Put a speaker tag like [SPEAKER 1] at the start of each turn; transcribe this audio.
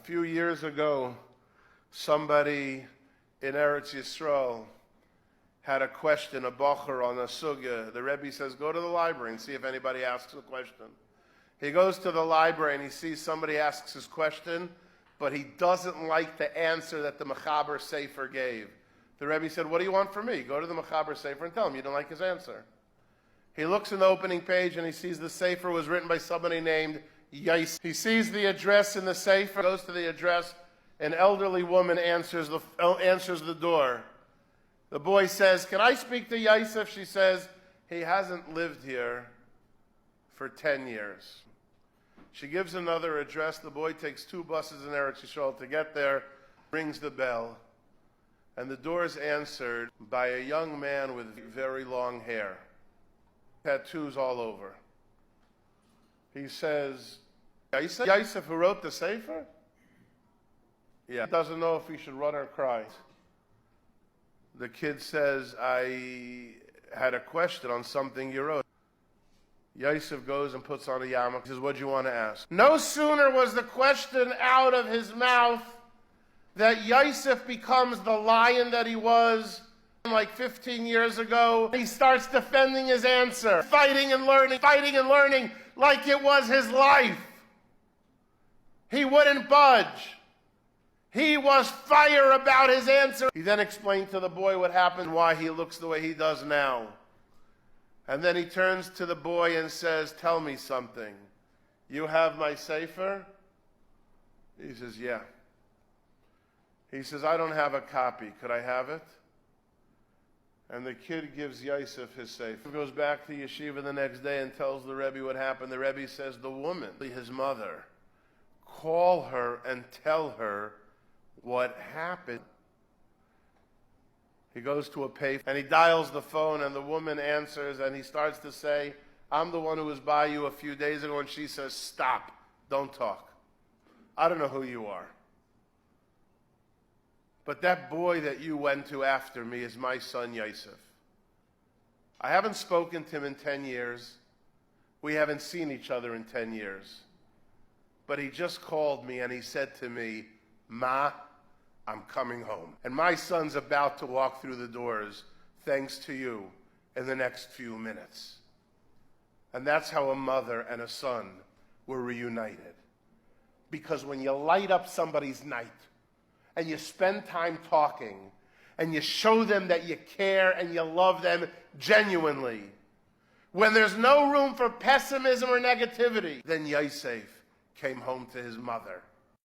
[SPEAKER 1] A few years ago, somebody in Eretz Yisrael had a question, a bocher on a sugya. The Rebbe says, go to the library and see if anybody asks a question. He goes to the library and he sees somebody asks his question, but he doesn't like the answer that the Mechaber Sefer gave. The Rebbe said, what do you want from me? Go to the Mechaber Sefer and tell him you don't like his answer. He looks in the opening page and he sees the Sefer was written by somebody named Yais. He sees the address in the Sefer, goes to the address, an elderly woman answers the door. The boy says, can I speak to Yosef? She says, he hasn't lived here for 10 years. She gives another address. The boy takes 2 buses in Eretz Yisrael to get there, rings the bell, and the door is answered by a young man with very long hair, tattoos all over. He says, Yosef who wrote the Sefer? Yeah. He doesn't know if he should run or cry. The kid says, I had a question on something you wrote. Yosef goes and puts on a yarmulke. He says, what do you want to ask? No sooner was the question out of his mouth that Yosef becomes the lion that he was like 15 years ago. He starts defending his answer, fighting and learning like it was his life. He wouldn't budge. He was fire about his answer. He then explained to the boy what happened, why he looks the way he does now. And then he turns to the boy and says, tell me something. You have my Sefer? He says, yeah. He says, I don't have a copy. Could I have it? And the kid gives Yosef his Sefer. He goes back to yeshiva the next day and tells the Rebbe what happened. The Rebbe says, the woman, his mother, call her and tell her what happened. He goes to a payphone and he dials the phone and the woman answers and he starts to say, I'm the one who was by you a few days ago, and she says, stop, don't talk. I don't know who you are. But that boy that you went to after me is my son Yosef. I haven't spoken to him in 10 years. We haven't seen each other in 10 years. But he just called me and he said to me, Ma, I'm coming home. And my son's about to walk through the doors, thanks to you, in the next few minutes. And that's how a mother and a son were reunited. Because when you light up somebody's night, and you spend time talking, and you show them that you care and you love them genuinely, when there's no room for pessimism or negativity, then Yosef came home to his mother.